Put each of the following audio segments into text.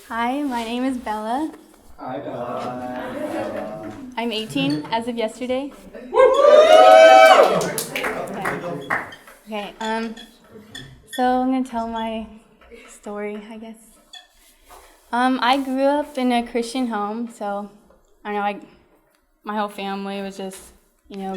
Hi, my name is Bella. Hi, Bella. I'm 18 as of yesterday. Okay, so I'm going to tell my story, I guess. I grew up in a Christian home, so I don't know, my whole family was just,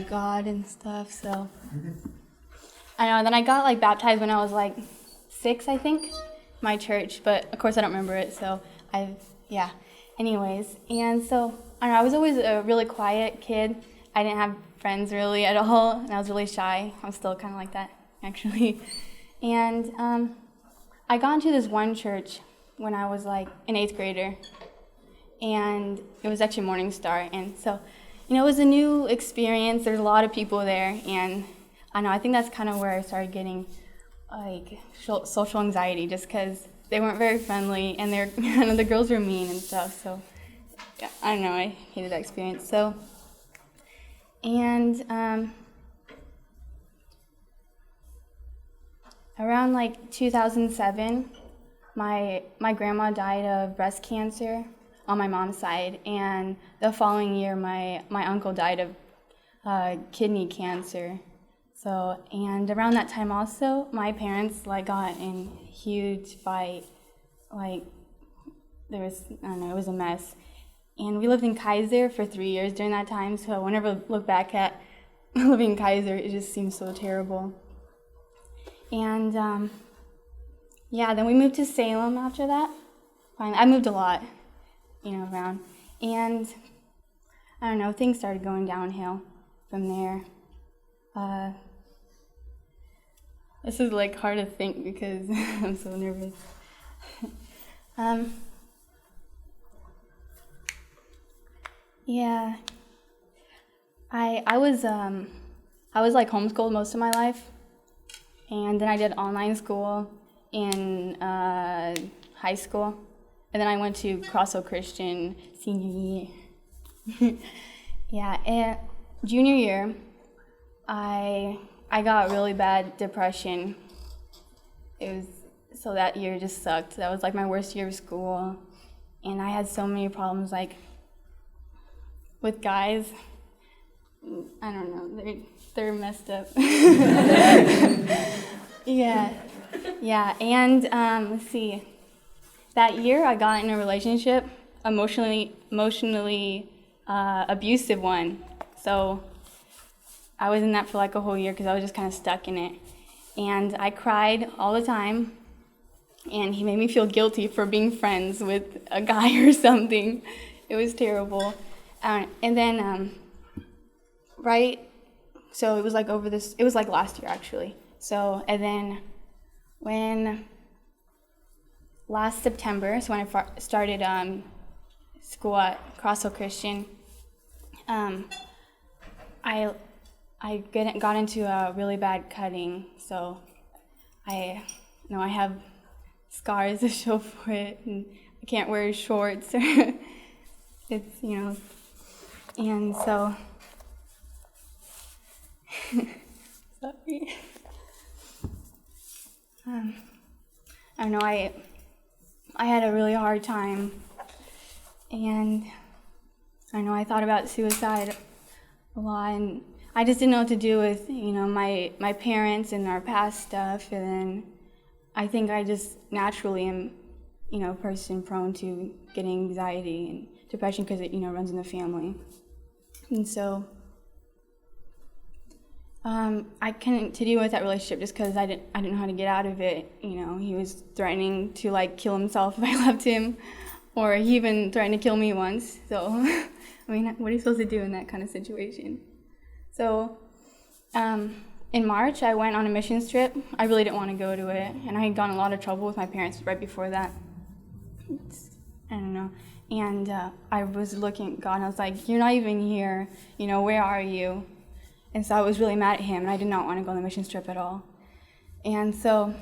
God and stuff, so I don't know. Then I got baptized when I was 6, I think, my church, but of course I don't remember it, so anyways. And so I don't know, I was always a really quiet kid. I didn't have friends really at all, and I was really shy. I'm still kind of like that, actually. And I got into this one church when I was an 8th grader, and it was actually Morning Star. And so, it was a new experience. There's a lot of people there, and I think that's kind of where I started getting social anxiety, just because they weren't very friendly, and the girls were mean and stuff. So yeah, I don't know. I hated that experience. So and around 2007, my grandma died of breast cancer on my mom's side, and the following year my uncle died of kidney cancer. So, and around that time also, my parents got in a huge fight. There was, I don't know, it was a mess. And we lived in Kaiser for 3 years during that time, so whenever I look back at living in Kaiser, it just seems so terrible. And then we moved to Salem after that. Finally, I moved a lot, around. And I don't know, things started going downhill from there. This is hard to think because I'm so nervous. I was homeschooled most of my life, and then I did online school in high school, and then I went to Crosso Christian senior year. And junior year, I got really bad depression. So that year just sucked. That was my worst year of school, and I had so many problems with guys. I don't know, they're messed up. And let's see. That year I got in a relationship, emotionally abusive one. So I was in that for a whole year because I was just kind of stuck in it. And I cried all the time, and he made me feel guilty for being friends with a guy or something. It was terrible. And then, so it was it was last year actually. So, and then when last September, so when I started school at Crosso Christian, I got into a really bad cutting, so I have scars to show for it, and I can't wear shorts. It's, and so, sorry. I don't know, I had a really hard time, and I thought about suicide a lot, and I just didn't know what to do with, my parents and our past stuff, and then I think I just naturally am, a person prone to getting anxiety and depression because it, runs in the family. And so I couldn't continue with that relationship just because I didn't know how to get out of it. He was threatening to kill himself if I left him, or he even threatened to kill me once. So, what are you supposed to do in that kind of situation? So, in March, I went on a missions trip. I really didn't want to go to it, and I had gotten in a lot of trouble with my parents right before that. I don't know. And I was looking at God, and I was like, you're not even here. Where are you? And so I was really mad at him, and I did not want to go on the missions trip at all. And so,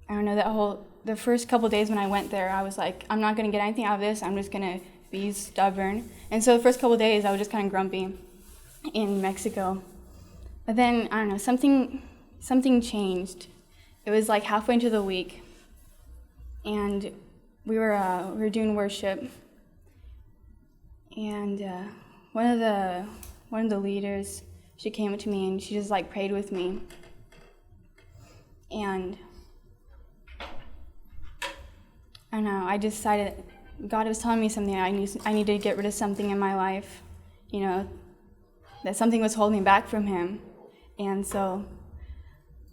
I don't know, the first couple days when I went there, I was like, I'm not going to get anything out of this. I'm just going to be stubborn. And so the first couple days, I was just kind of grumpy in Mexico. But then, I don't know, something changed. It was halfway into the week, and we were doing worship, and one of the leaders, she came up to me and she just like prayed with me, and I don't know, I decided God was telling me something. I needed to get rid of something in my life, that something was holding me back from Him. And so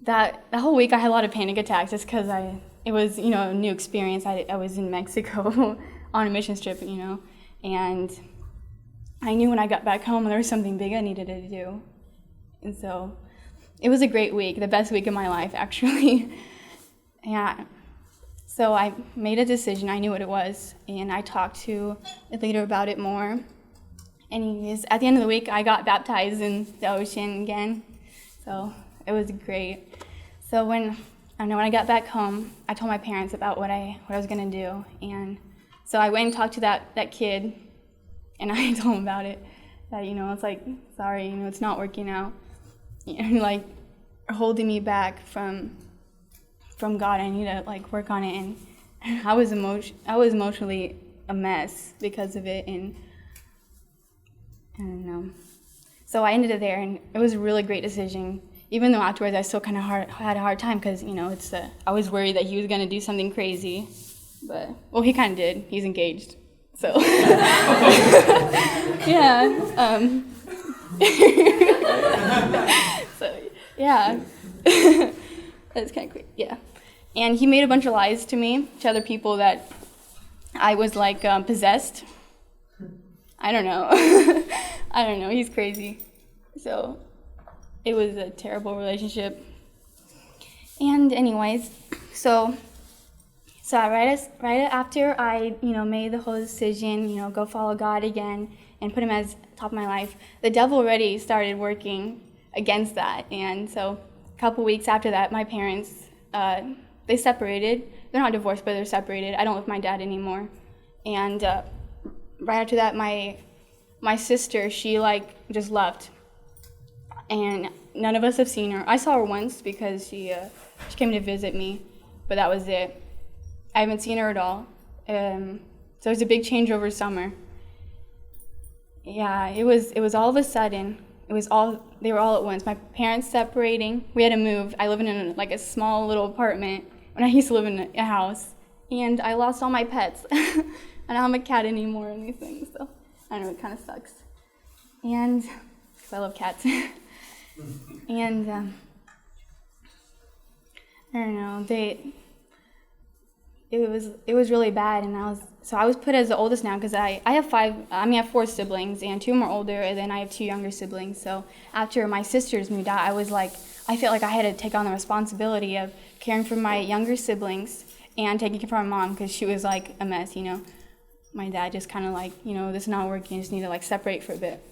that whole week I had a lot of panic attacks just because it was, a new experience. I was in Mexico on a mission trip, and I knew when I got back home there was something big I needed to do. And so it was a great week, the best week of my life, actually. Yeah. So I made a decision. I knew what it was, and I talked to the leader about it more. And at the end of the week, I got baptized in the ocean again. So it was great. So when I got back home, I told my parents about what I was gonna do, and so I went and talked to that kid, and I told him about it. That it's like, sorry, it's not working out. Like holding me back from God. I need to like work on it, and I was emotionally a mess because of it, and I don't know. So I ended it there, and it was a really great decision. Even though afterwards I still kind of had a hard time because I was worried that he was gonna do something crazy, but he kind of did. He's engaged, so yeah. So yeah. That's kind of quick, yeah. And he made a bunch of lies to me, to other people, that I was like possessed. I don't know. I don't know. He's crazy. So it was a terrible relationship. And anyways, so right after I made the whole decision, go follow God again and put Him as top of my life, the devil already started working against that, and so. A couple weeks after that, my parents, they separated. They're not divorced, but they're separated. I don't live with my dad anymore. And right after that, my sister, she just left. And none of us have seen her. I saw her once because she came to visit me, but that was it. I haven't seen her at all. So it was a big change over summer. Yeah, it was all of a sudden. They were all at once. My parents separating. We had to move. I live in a small little apartment when I used to live in a house. And I lost all my pets. I don't have a cat anymore or anything, so I don't know, it kind of sucks. And, because I love cats. And, I don't know, it was really bad, and I was put as the oldest now because I have 4 siblings, and 2 more older, and then I have 2 younger siblings. So after my sisters moved out, I felt like I had to take on the responsibility of caring for my younger siblings and taking care of my mom because she was like a mess, My dad just kind of this is not working, I just need to separate for a bit.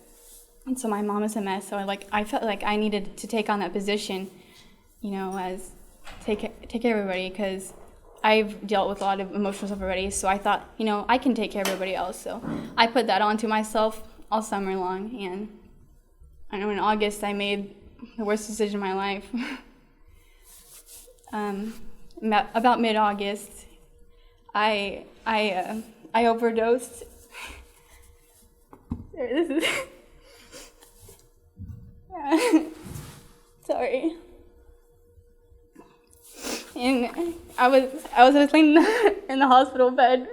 And so my mom is a mess, so I felt like I needed to take on that position, as take care of everybody, because I've dealt with a lot of emotional stuff already, so I thought, I can take care of everybody else. So I put that onto myself all summer long, and I know in August I made the worst decision of my life. About mid-August, I overdosed. This is sorry. And I was laying in the hospital bed.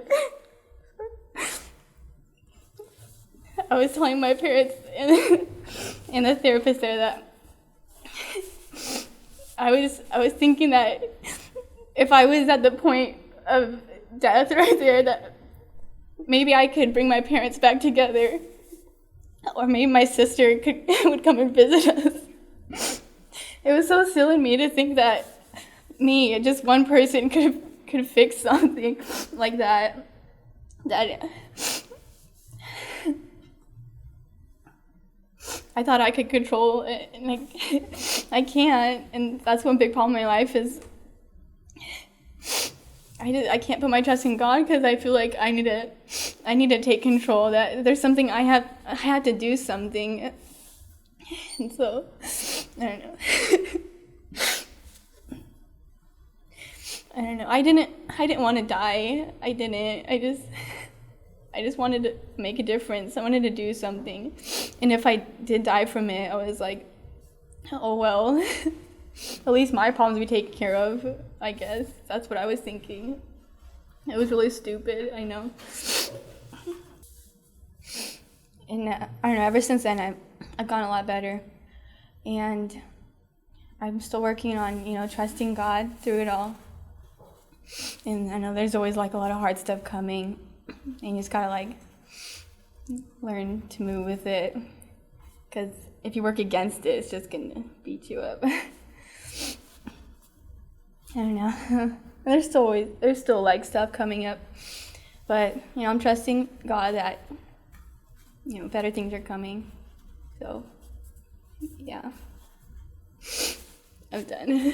I was telling my parents and the therapist there that I was thinking that if I was at the point of death right there, that maybe I could bring my parents back together, or maybe my sister would come and visit us. It was so silly to me to think that just one person could fix something like that. I thought I could control it, and I can't, and that's one big problem in my life is I can't put my trust in God because I feel like I need to take control. That there's something I had to do something, and so I don't know. I don't know. I didn't want to die. I didn't. I just wanted to make a difference. I wanted to do something. And if I did die from it, I was like, oh well. At least my problems will be taken care of, I guess. That's what I was thinking. It was really stupid, I know. And I don't know, ever since then I've gotten a lot better. And I'm still working on, trusting God through it all. And I know there's always like a lot of hard stuff coming. And you just gotta like learn to move with it. Because if you work against it, it's just gonna beat you up. I don't know. There's still like stuff coming up, but I'm trusting God that better things are coming. So yeah, I'm done.